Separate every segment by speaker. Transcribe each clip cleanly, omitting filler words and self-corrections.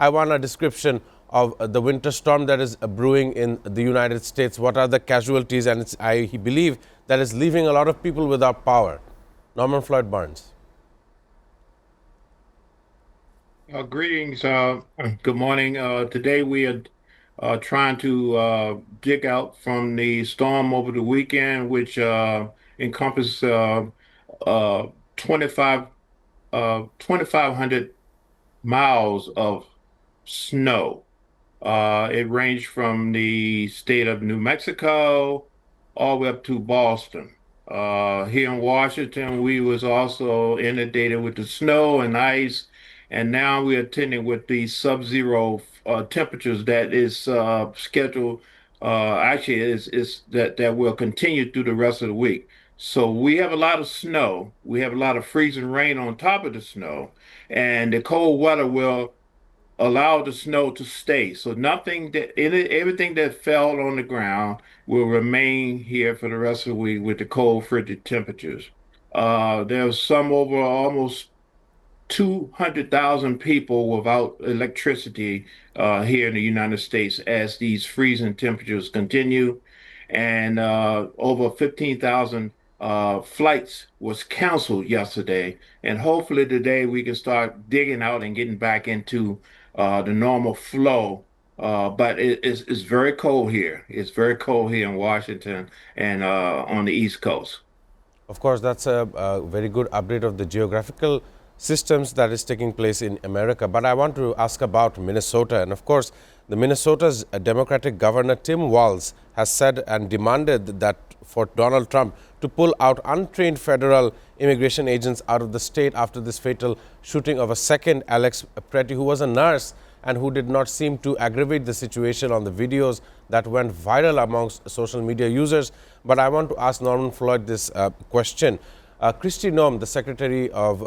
Speaker 1: I want a description of the winter storm that is brewing in the United States. What are the casualties? And I believe that is leaving a lot of people without power. Norman Floyd Barnes.
Speaker 2: Greetings. Good morning. Today we are trying to dig out from the storm over the weekend, which encompassed uh, 25, 2,500 miles of snow. It ranged from the state of New Mexico all the way up to Boston. Here in Washington, we was also inundated with the snow and ice, and now we're attending with the sub-zero temperatures that is scheduled. Actually, is that will continue through the rest of the week. So we have a lot of snow. We have a lot of freezing rain on top of the snow, and the cold weather will allow the snow to stay. So everything that fell on the ground will remain here for the rest of the week with the cold, frigid temperatures. There's some over almost 200,000 people without electricity here in the United States as these freezing temperatures continue. And over 15,000 flights was canceled yesterday. And hopefully today we can start digging out and getting back into the normal flow. But it's very cold here. It's very cold here in Washington and on the East Coast.
Speaker 1: Of course, that's a very good update of the geographical systems that is taking place in America. But I want to ask about Minnesota. And of course, the Minnesota's Democratic Governor Tim Walz has said and demanded that for Donald Trump to pull out untrained federal immigration agents out of the state after this fatal shooting of a second Alex Pretty, who was a nurse and who did not seem to aggravate the situation on the videos that went viral amongst social media users. But I want to ask Norman Floyd this question. Kristi Noem, the Secretary of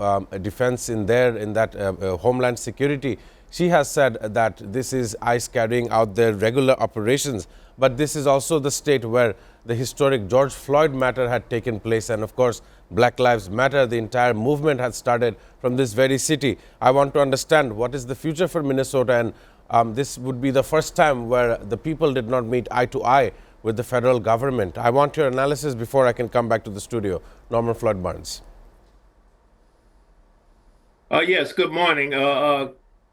Speaker 1: Defense in that Homeland Security, she has said that this is ICE carrying out their regular operations, but this is also the state where the historic George Floyd matter had taken place, and of course Black Lives Matter, the entire movement had started from this very city. I want to understand what is the future for Minnesota, and this would be the first time where the people did not meet eye to eye with the federal government. I want your analysis before I can come back to the studio. Norman Floyd Barnes.
Speaker 2: Yes, good morning.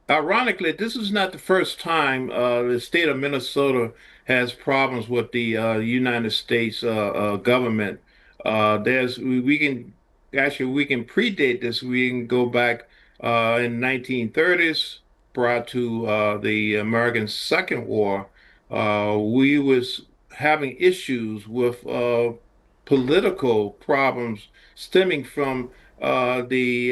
Speaker 2: Ironically, this is not the first time the state of Minnesota has problems with the United States government. We can we can predate this. We can go back in 1930s prior to the American Second War. We was having issues with political problems stemming from the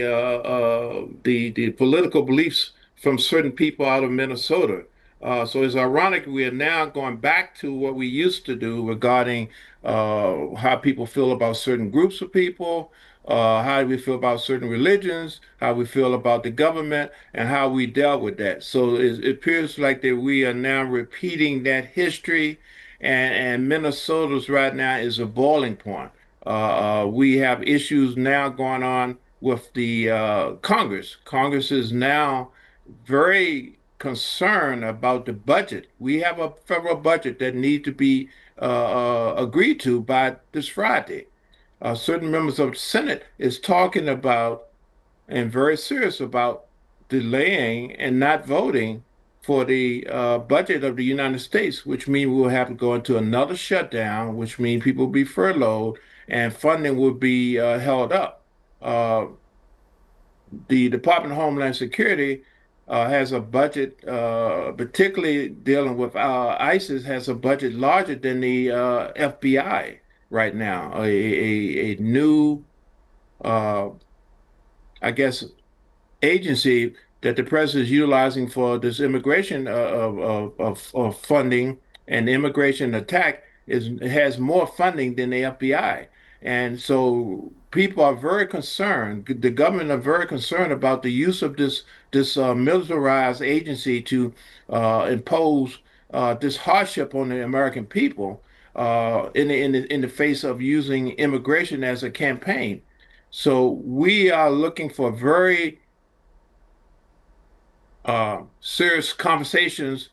Speaker 2: political beliefs from certain people out of Minnesota. So it's ironic we are now going back to what we used to do regarding how people feel about certain groups of people, how we feel about certain religions, how we feel about the government, and how we dealt with that. So it appears like that we are now repeating that history, and Minnesota's right now is a boiling point. We have issues now going on with the Congress. Congress is now very concerned about the budget. We have a federal budget that needs to be agreed to by this Friday. Certain members of the Senate is talking about and very serious about delaying and not voting for the budget of the United States, which means we'll have to go into another shutdown, which means people will be furloughed and funding will be held up. Uh, the Department of Homeland Security has a budget, particularly dealing with ISIS, has a budget larger than the FBI right now. A new, uh, I guess, agency that the president is utilizing for this immigration of funding and immigration attack has more funding than the FBI. And so people are very concerned. The government are very concerned about the use of this militarized agency to impose this hardship on the American people in the face of using immigration as a campaign. So we are looking for very serious conversations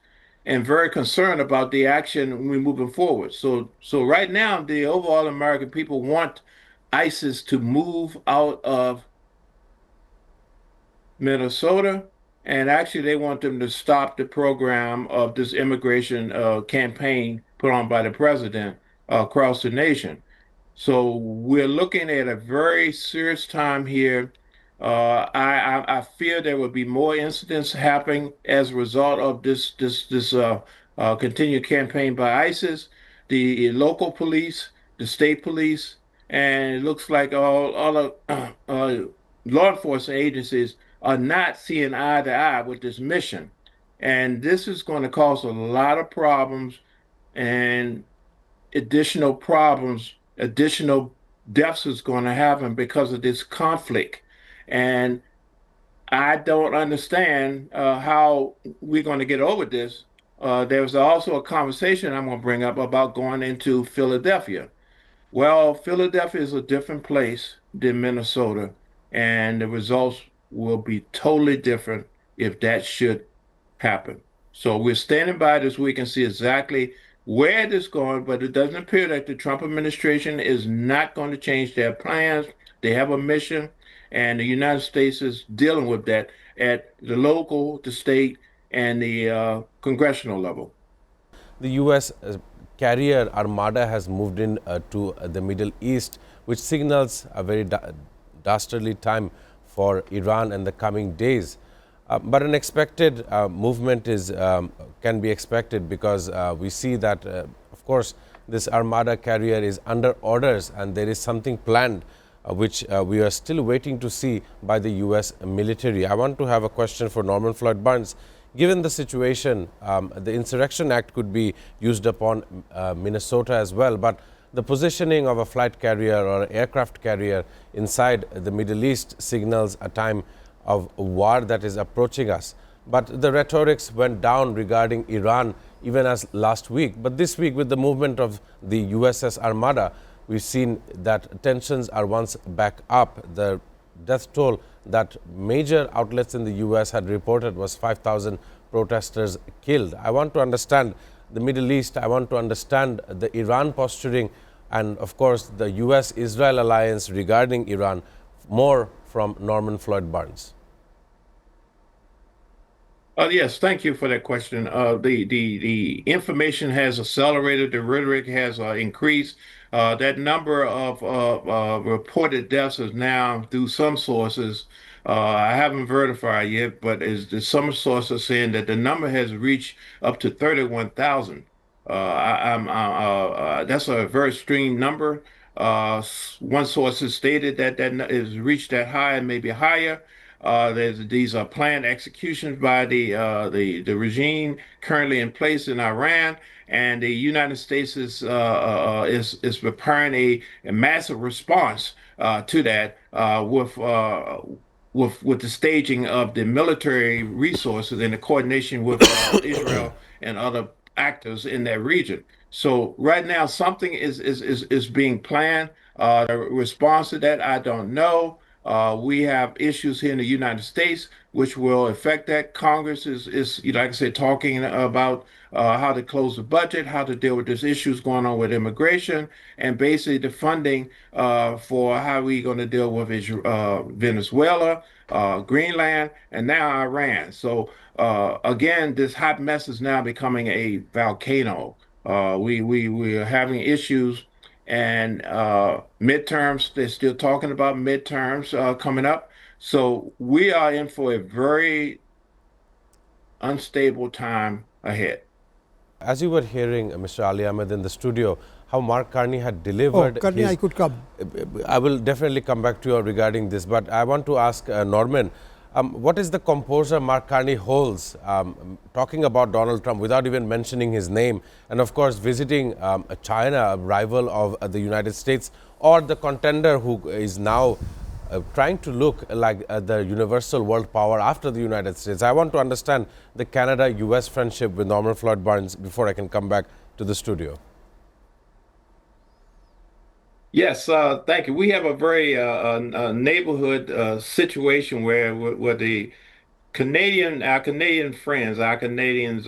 Speaker 2: and very concerned about the action we moving forward. So right now, the overall American people want ISIS to move out of Minnesota, and actually they want them to stop the program of this immigration campaign put on by the president across the nation. So we're looking at a very serious time here. I fear there will be more incidents happening as a result of this continued campaign by ISIS, the local police, the state police, and it looks like all of law enforcement agencies are not seeing eye to eye with this mission. And this is going to cause a lot of problems and additional problems, additional deaths is going to happen because of this conflict. And I don't understand how we're going to get over this. There was also a conversation I'm going to bring up about going into Philadelphia. Well, Philadelphia is a different place than Minnesota, and the results will be totally different if that should happen. So we're standing by this week and see exactly where it is going, but it doesn't appear that the Trump administration is not going to change their plans. They have a mission, and the United States is dealing with that at the local, the state, and the congressional level.
Speaker 1: The U.S. Carrier armada has moved in to the Middle East, which signals a very dastardly time for Iran in the coming days. But an expected movement is can be expected because we see that, of course, this armada carrier is under orders and there is something planned which we are still waiting to see by the U.S. military. I want to have a question for Norman Floyd Barnes. Given the situation, the Insurrection Act could be used upon Minnesota as well, but the positioning of a flight carrier or aircraft carrier inside the Middle East signals a time of war that is approaching us. But the rhetorics went down regarding Iran even as last week. But this week, with the movement of the USS Armada, we've seen that tensions are once back up. The death toll that major outlets in the US had reported was 5,000 protesters killed. I want to understand the Middle East. I want to understand the Iran posturing and, of course, the US-Israel alliance regarding Iran. More from Norman Floyd Barnes.
Speaker 2: Yes, thank you for that question. The information has accelerated, the rhetoric has increased. That number of reported deaths is now, through some sources, I haven't verified yet, but some sources saying that the number has reached up to 31,000. That's a very extreme number. One source has stated that that is reached that high and maybe higher. These are planned executions by the regime currently in place in Iran, and the United States is preparing a massive response to that with the staging of the military resources and the coordination with Israel and other actors in that region. So right now, something is being planned. The response to that, I don't know. We have issues here in the United States which will affect that. Congress is like I said, talking about how to close the budget, how to deal with these issues going on with immigration, and basically the funding for how we going to deal with Venezuela, Greenland, and now Iran. So again, this hot mess is now becoming a volcano. We are having issues and midterms, they're still talking about midterms coming up. So we are in for a very unstable time ahead.
Speaker 1: As you were hearing Mr. Ali Ahmed in the studio, how Mark Carney had
Speaker 3: Oh,
Speaker 1: delivered
Speaker 3: Karni, I
Speaker 1: his.
Speaker 3: could come.
Speaker 1: I will definitely come back to you regarding this, but I want to ask Norman, what is the composure Mark Carney holds, talking about Donald Trump without even mentioning his name, and of course visiting China, a rival of the United States, or the contender who is now trying to look like the universal world power after the United States. I want to understand the Canada-US friendship with Norman Floyd Barnes before I can come back to the studio.
Speaker 2: Yes, thank you. We have a very neighborhood situation where the Our Canadian friends, our Canadians,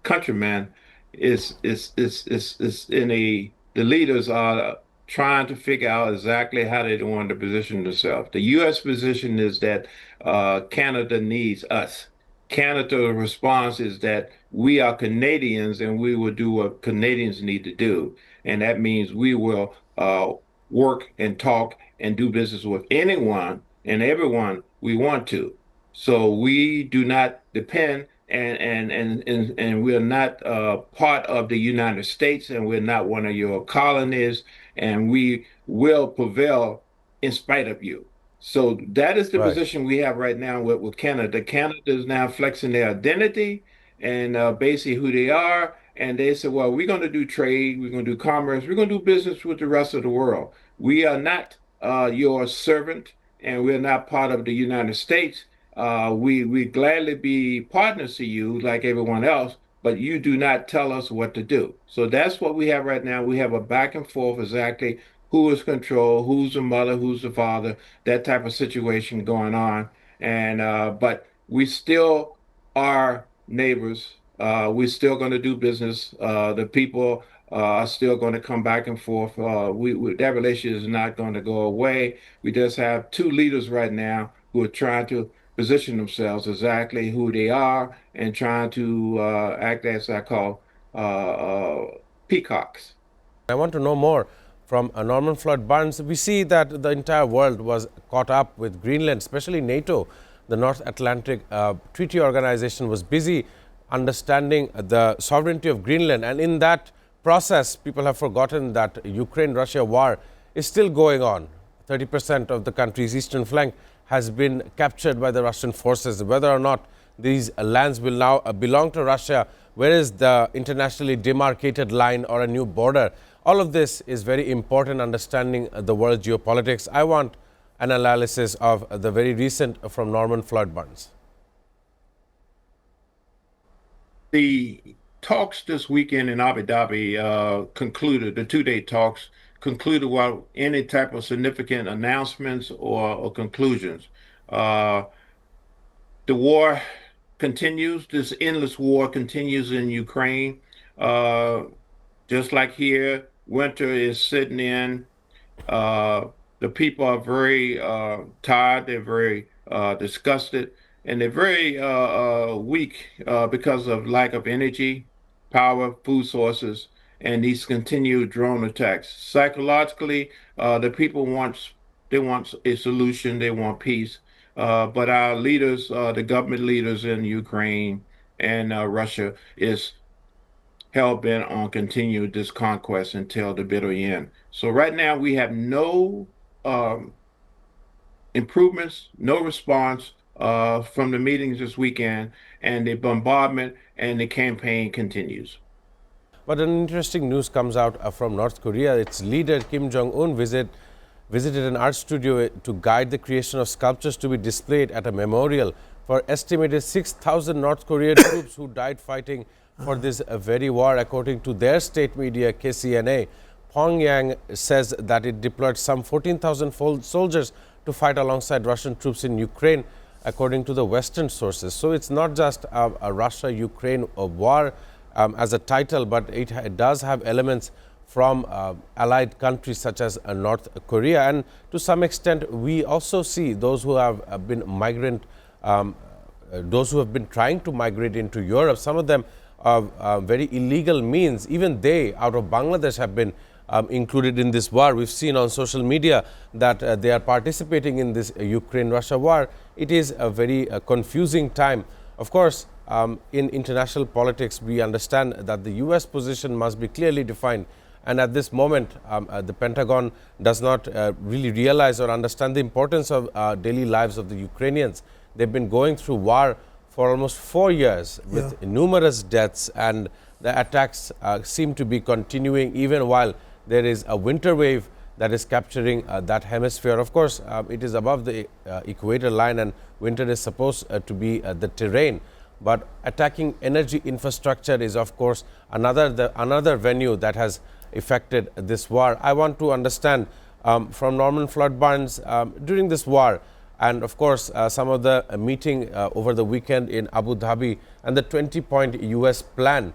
Speaker 2: countrymen, is in the leaders are trying to figure out exactly how they want to position themselves. The U.S. position is that Canada needs us. Canada's response is that we are Canadians and we will do what Canadians need to do, and that means we will work and talk and do business with anyone and everyone we want to. So we do not depend and we're not part of the United States and we're not one of your colonies and we will prevail in spite of you. So that is the
Speaker 1: Right.
Speaker 2: position we have right now with Canada. Canada is now flexing their identity and basically who they are. And they said, well, we're going to do trade, we're going to do commerce, we're going to do business with the rest of the world. We are not your servant and we're not part of the United States. We gladly be partners to you like everyone else, but you do not tell us what to do. So that's what we have right now. We have a back and forth exactly who is control, who's the mother, who's the father, that type of situation going on. And but we still are neighbors. We're still going to do business. The people are still going to come back and forth. That relationship is not going to go away. We just have two leaders right now who are trying to position themselves exactly who they are and trying to act as I call peacocks.
Speaker 1: I want to know more from Norman Floyd Barnes. We see that the entire world was caught up with Greenland, especially NATO. The North Atlantic Treaty Organization was busy understanding the sovereignty of Greenland. And in that process, people have forgotten that Ukraine-Russia war is still going on. 30% of the country's eastern flank has been captured by the Russian forces. Whether or not these lands will now belong to Russia, where is the internationally demarcated line or a new border? All of this is very important understanding the world geopolitics. I want an analysis of the very recent from Norman Floyd Barnes.
Speaker 2: The talks this weekend in Abu Dhabi concluded, the two-day talks concluded without any type of significant announcements or conclusions. Uh, the war continues, this endless war continues in Ukraine. Uh, just like here, winter is sitting in. Uh, the people are very tired. They're very disgusted, and they're very weak because of lack of energy, power, food sources, and these continued drone attacks. Psychologically, the people want a solution. They want peace. But our leaders, the government leaders in Ukraine and Russia, is hell bent on continuing this conquest until the bitter end. So right now we have no um, improvements, no response from the meetings this weekend, and the bombardment and the campaign continues.
Speaker 1: But an interesting news comes out from North Korea. Its leader Kim Jong-un visited an art studio to guide the creation of sculptures to be displayed at a memorial for estimated 6,000 North Korean troops who died fighting for this very war. According to their state media, KCNA, Pyongyang says that it deployed some 14,000 soldiers to fight alongside Russian troops in Ukraine, according to the Western sources. So it's not just a Russia-Ukraine war as a title, but it does have elements from allied countries such as North Korea. And to some extent, we also see those who have been those who have been trying to migrate into Europe. Some of them very illegal means. Even they, out of Bangladesh, have been included in this war. We've seen on social media that they are participating in this Ukraine-Russia war. It is a very confusing time. Of course, in international politics, we understand that the U.S. position must be clearly defined. And at this moment, the Pentagon does not really realize or understand the importance of daily lives of the Ukrainians. They've been going through war for almost 4 years with numerous deaths, and the attacks seem to be continuing even while there is a winter wave that is capturing that hemisphere. Of course, it is above the equator line, and winter is supposed to be the terrain. But attacking energy infrastructure is, of course, another venue that has affected this war. I want to understand from Norman Floyd Barnes, during this war, and of course, some of the meeting over the weekend in Abu Dhabi and the 20-point US plan.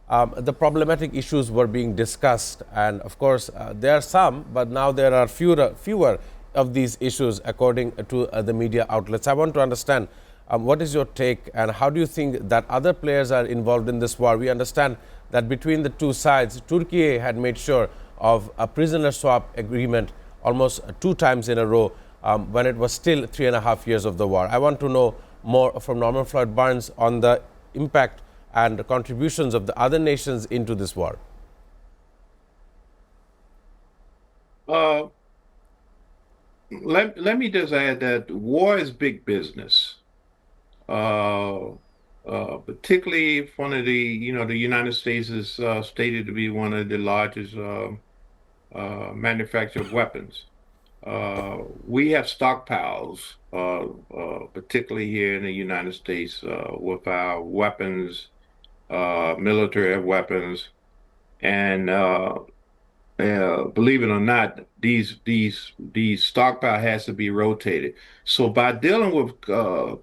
Speaker 1: The problematic issues were being discussed, and of course, there are some, but now there are fewer of these issues, according to the media outlets. I want to understand what is your take, and how do you think that other players are involved in this war? We understand that between the two sides, Turkey had made sure of a prisoner swap agreement almost two times in a row when it was still 3.5 years of the war. I want to know more from Norman Floyd Barnes on the impact and the contributions of the other nations into this war.
Speaker 2: Uh, let me just add that war is big business. Uh, Particularly one of the United States is stated to be one of the largest manufacturer of weapons. We have stockpiles, particularly here in the United States, with our weapons, military weapons, and believe it or not, these stockpile has to be rotated. So by dealing with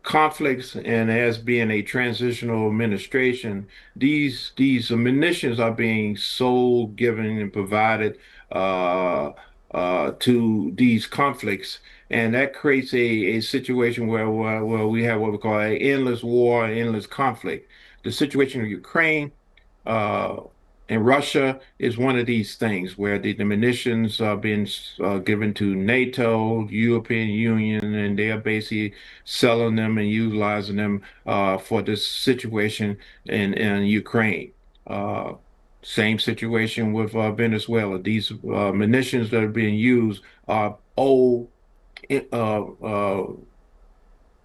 Speaker 2: conflicts and as being a transitional administration, these munitions are being sold, given, and provided to these conflicts, and that creates a situation where we have what we call an endless war, endless conflict. The situation of Ukraine. Uh, and Russia is one of these things where the munitions are being given to NATO, European Union, and they are basically selling them and utilizing them for this situation in Ukraine. Uh, Same situation with Venezuela. These munitions that are being used are old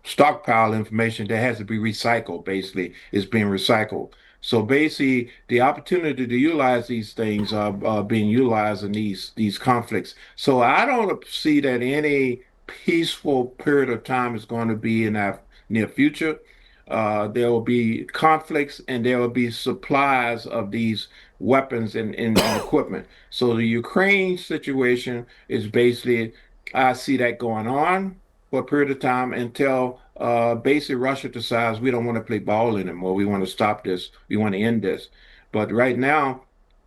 Speaker 2: stockpile information that has to be recycled, basically, is being recycled. So basically, the opportunity to utilize these things are being utilized in these conflicts. So I don't see that any peaceful period of time is going to be in our near future. There will be conflicts and there will be supplies of these weapons and equipment. So the Ukraine situation is basically, I see that going on for a period of time until basically Russia decides we don't want to play ball anymore. We want to stop this. We want to end this. But right now,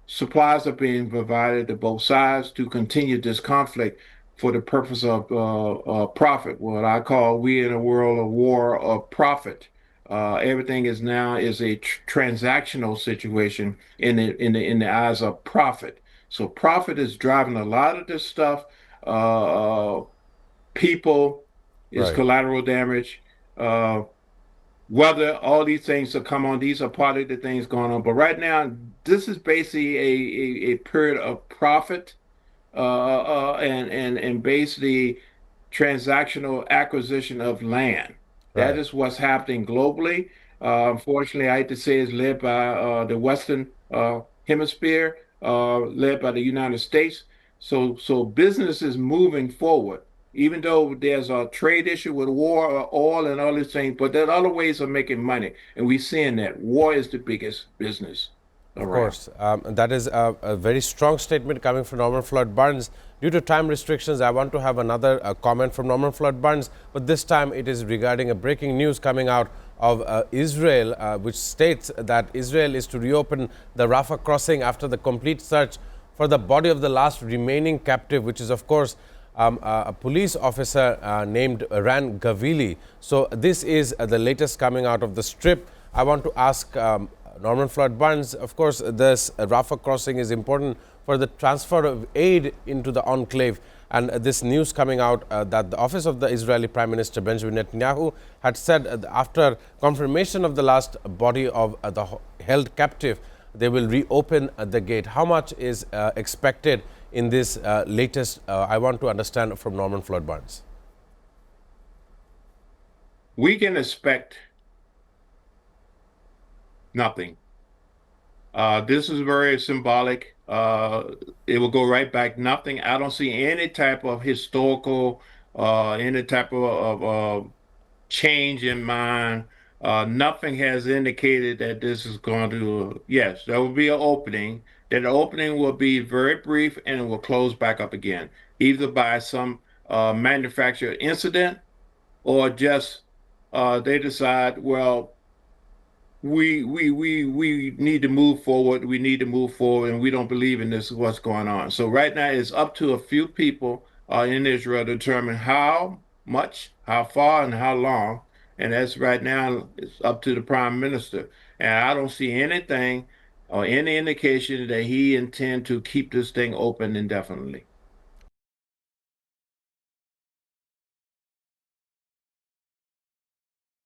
Speaker 2: supplies are being provided to both sides to continue this conflict for the purpose of profit. What I call, we in a world of war of profit. Everything is now is a transactional situation in the eyes of profit. So profit is driving a lot of this stuff. Uh, People is
Speaker 1: Right.
Speaker 2: collateral damage. Uh, Whether all these things will come on, these are part of the things going on. But right now, this is basically a period of profit and basically transactional acquisition of land. That
Speaker 1: Right.
Speaker 2: is what's happening globally. Unfortunately, I hate to say it's led by the Western Hemisphere, led by the United States. So business is moving forward, even though there's a trade issue with war or oil and all these things, but there are other ways of making money. And we're seeing that war is the biggest business
Speaker 1: Of
Speaker 2: around.
Speaker 1: course, that is a very strong statement coming from Norman Floyd Barnes. Due to time restrictions, I want to have another comment from Norman Floyd Barnes, but this time it is regarding a breaking news coming out of Israel, which states that Israel is to reopen the Rafah crossing after the complete search for the body of the last remaining captive, which is, of course, a police officer named Ran Gavili. So this is the latest coming out of the Strip. I want to ask Norman Floyd Barnes, of course, this Rafah crossing is important for the transfer of aid into the enclave. And this news coming out that the office of the Israeli Prime Minister Benjamin Netanyahu had said after confirmation of the last body of the held captive, they will reopen the gate. How much is expected in this latest? I want to understand from Norman Floyd Barnes.
Speaker 2: We can expect nothing. This is very symbolic. It will go right back. Nothing. I don't see any type of historical, any type of change in mind. Nothing has indicated that this is going to, yes, there will be an opening. That the opening will be very brief and it will close back up again, either by some manufactured incident or just they decide, well, we need to move forward. We need to move forward, and we don't believe in this. What's going on? So right now, it's up to a few people in Israel to determine how much, how far, and how long. And that's right now. It's up to the prime minister. And I don't see anything or any indication that he intend to keep this thing open indefinitely.